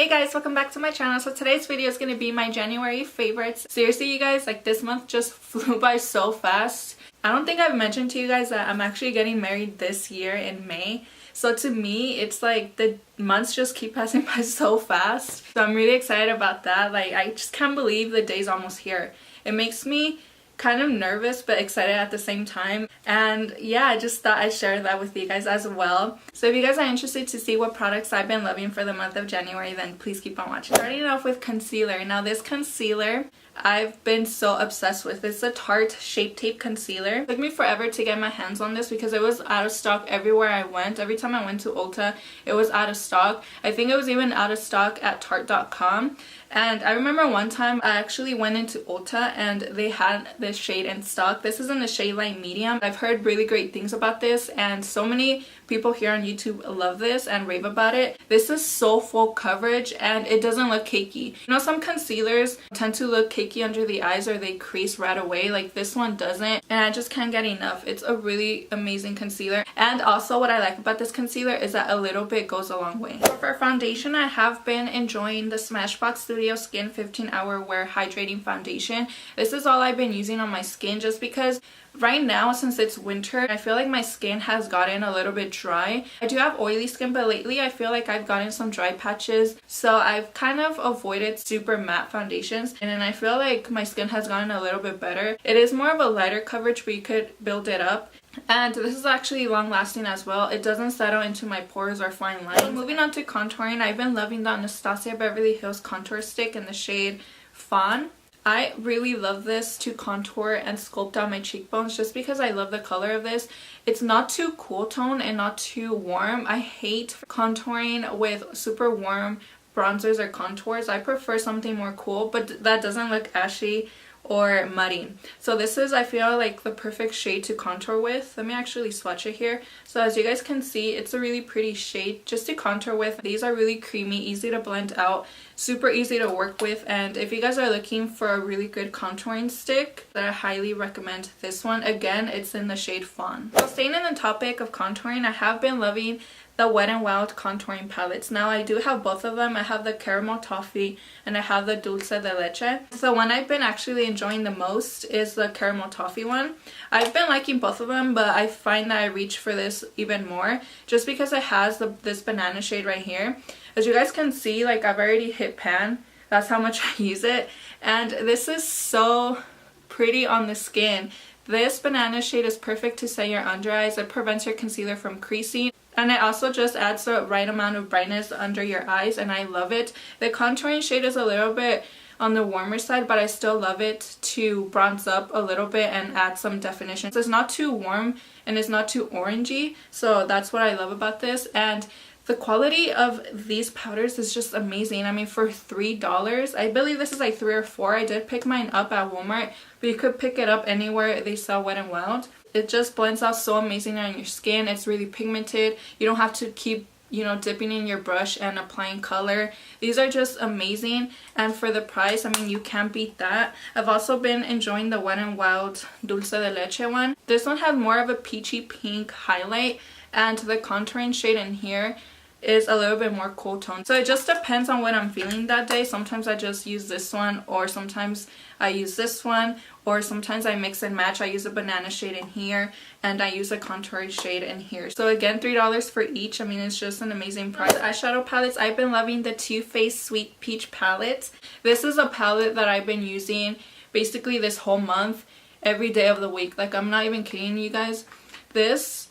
Hey guys, welcome back to my channel. So today's video is going to be my January favorites. Seriously you guys, like this month just flew by so fast. I don't think I've mentioned to you guys that I'm actually getting married this year in May. So to me, it's like the months just keep passing by so fast. So I'm really excited about that. Like I just can't believe the day's almost here. It makes me kind of nervous but excited at the same time, and yeah, I just thought I'd share that with you guys as well. So if you guys are interested to see what products I've been loving for the month of January, then please keep on watching. Starting off with concealer. Now this concealer I've been so obsessed with. It's a Tarte Shape Tape Concealer. It took me forever to get my hands on this because it was out of stock everywhere I went. Every time I went to Ulta, it was out of stock. I think it was even out of stock at Tarte.com. And I remember one time I actually went into Ulta and they had this shade in stock. This is in the shade light medium. I've heard really great things about this and so many people here on YouTube love this and rave about it. This is so full coverage and it doesn't look cakey. You know, some concealers tend to look cakey under the eyes or they crease right away. Like this one doesn't, and I just can't get enough. It's a really amazing concealer. And also what I like about this concealer is that a little bit goes a long way. For foundation, I have been enjoying the Smashbox Studio Skin 15-Hour Wear Hydrating Foundation. This is all I've been using on my skin just because right now, since it's winter, I feel like my skin has gotten a little bit dry. I do have oily skin, but lately I feel like I've gotten some dry patches, so I've kind of avoided super matte foundations, and then I feel like my skin has gotten a little bit better. It is more of a lighter coverage, but you could build it up. And this is actually long lasting as well. It doesn't settle into my pores or fine lines. So moving on to contouring, I've been loving the Anastasia Beverly Hills Contour Stick in the shade Fawn. I really love this to contour and sculpt out my cheekbones just because I love the color of this. It's not too cool tone and not too warm. I hate contouring with super warm bronzers or contours. I prefer something more cool, but that doesn't look ashy or muddy. So this is, I feel like, the perfect shade to contour with. Let me actually swatch it here. So as you guys can see, it's a really pretty shade just to contour with. These are really creamy, easy to blend out, super easy to work with, and if you guys are looking for a really good contouring stick, then I highly recommend this one. Again, it's in the shade Fawn. So staying in the topic of contouring, I have been loving the Wet n Wild contouring palettes. Now I do have both of them. I have the Caramel Toffee and I have the Dulce de Leche. The one I've been actually enjoying the most is the Caramel Toffee one. I've been liking both of them, but I find that I reach for this even more just because it has this banana shade right here. As you guys can see, like I've already hit pan. That's how much I use it, and this is so pretty on the skin. This banana shade is perfect to set your under eyes. It prevents your concealer from creasing. And it also just adds the right amount of brightness under your eyes, and I love it. The contouring shade is a little bit on the warmer side, but I still love it to bronze up a little bit and add some definition. So it's not too warm and it's not too orangey, so that's what I love about this. And the quality of these powders is just amazing. I mean, for $3, I believe this is like 3 or 4. I did pick mine up at Walmart, but you could pick it up anywhere they sell Wet n Wild. It just blends out so amazing on your skin. It's really pigmented. You don't have to keep, you know, dipping in your brush and applying color. These are just amazing, and for the price, I mean, you can't beat that. I've also been enjoying the Wet n Wild Dulce de Leche one. This one has more of a peachy pink highlight, and the contouring shade in here is a little bit more cool tone. So it just depends on what I'm feeling that day. Sometimes I just use this one, or sometimes I use this one, or sometimes I mix and match. I use a banana shade in here and I use a contouring shade in here. So again, $3 for each. I mean, it's just an amazing price. Eyeshadow palettes, I've been loving the Too Faced Sweet Peach palette. This is a palette that I've been using basically this whole month, every day of the week. Like, I'm not even kidding you guys. This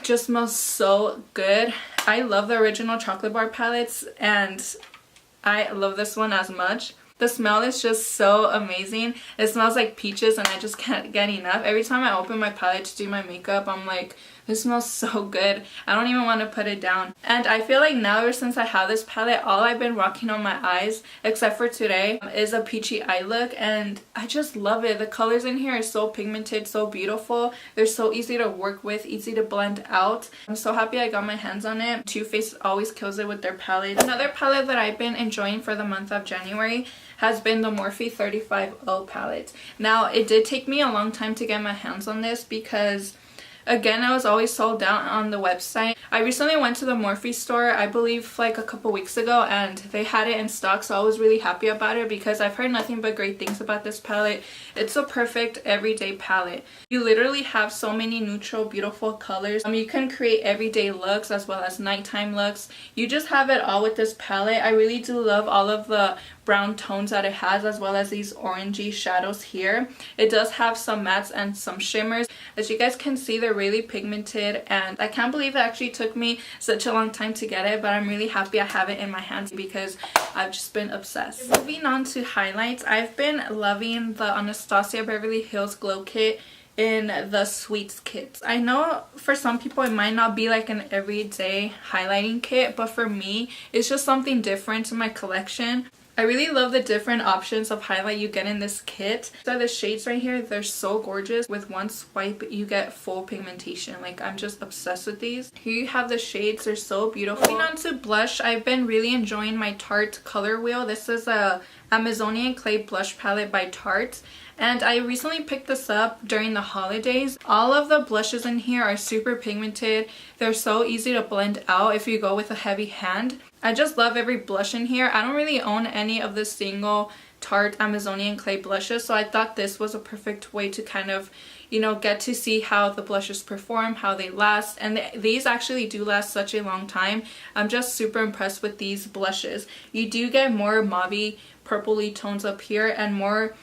just smells so good. I love the original chocolate bar palettes and I love this one as much. The smell is just so amazing. It smells like peaches and I just can't get enough. Every time I open my palette to do my makeup, I'm like, this smells so good. I don't even want to put it down. And I feel like now, ever since I have this palette, all I've been rocking on my eyes, except for today, is a peachy eye look, and I just love it. The colors in here are so pigmented, so beautiful. They're so easy to work with, easy to blend out. I'm so happy I got my hands on it. Too Faced always kills it with their palettes. Another palette that I've been enjoying for the month of January has been the Morphe 35O palette. Now, it did take me a long time to get my hands on this because Again, I was always sold out on the website. I recently went to the Morphe store, I believe like a couple weeks ago, and they had it in stock, so I was really happy about it because I've heard nothing but great things about this palette. It's a perfect everyday palette. You literally have so many neutral, beautiful colors. You can create everyday looks as well as nighttime looks. You just have it all with this palette. I really do love all of the brown tones that it has, as well as these orangey shadows here. It does have some mattes and some shimmers. As you guys can see, they're really pigmented, and I can't believe it actually took me such a long time to get it, but I'm really happy I have it in my hands because I've just been obsessed. Moving on to highlights, I've been loving the Anastasia Beverly Hills Glow Kit in the Sweets kits. I know for some people it might not be like an everyday highlighting kit, but for me it's just something different in my collection. I really love the different options of highlight you get in this kit. So the shades right here, they're so gorgeous. With one swipe you get full pigmentation. Like, I'm just obsessed with these. Here you have the shades, they're so beautiful. Moving on to blush, I've been really enjoying my Tarte color wheel. This is a Amazonian Clay blush palette by Tarte, and I recently picked this up during the holidays. All of the blushes in here are super pigmented. They're so easy to blend out if you go with a heavy hand. I just love every blush in here. I don't really own any of the single Tarte Amazonian Clay blushes, so I thought this was a perfect way to kind of, you know, get to see how the blushes perform, how they last, and these actually do last such a long time. I'm just super impressed with these blushes. You do get more mauve purpley tones up here and more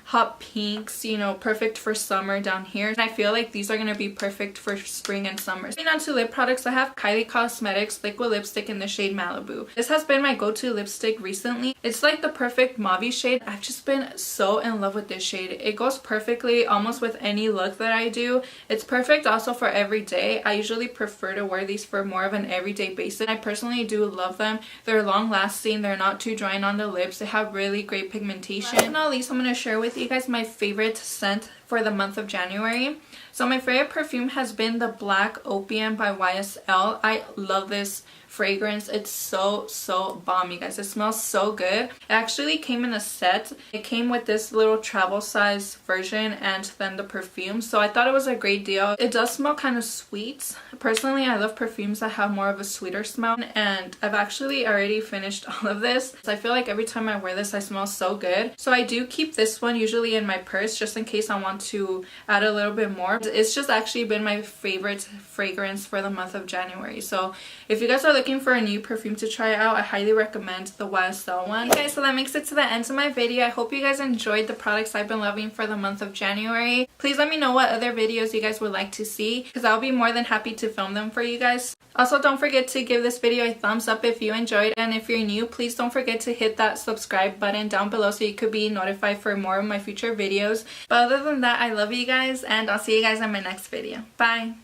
hot pinks, you know, perfect for summer down here. And I feel like these are going to be perfect for spring and summer. Moving on to lip products, I have Kylie Cosmetics liquid lipstick in the shade Maliboo. This has been my go-to lipstick recently. It's like the perfect mauve shade. I've just been so in love with this shade. It goes perfectly almost with any look that I do. It's perfect also for every day. I usually prefer to wear these for more of an everyday basis. I personally do love them. They're long lasting. They're not too drying on the lips. They have really great pigmentation. Last but not least, I'm going to share with you guys my favorite scent for the month of January. So my favorite perfume has been the Black Opium by YSL. I love this fragrance. It's so bomb, you guys. It smells so good. It actually came in a set. It came with this little travel size version and then the perfume, so I thought it was a great deal. It does smell kind of sweet. Personally, I love perfumes that have more of a sweeter smell, and I've actually already finished all of this. So I feel like every time I wear this I smell so good, so I do keep this one usually in my purse just in case I want to add a little bit more. It's just actually been my favorite fragrance for the month of January. So if you guys are looking for a new perfume to try out, I highly recommend the YSL one. Okay, so that makes it to the end of my video. I hope you guys enjoyed the products I've been loving for the month of January. Please let me know what other videos you guys would like to see, because I'll be more than happy to film them for you guys. Also, don't forget to give this video a thumbs up if you enjoyed, and if you're new, please don't forget to hit that subscribe button down below so you could be notified for more of my future videos. But other than that, I love you guys, and I'll see you guys in my next video. Bye!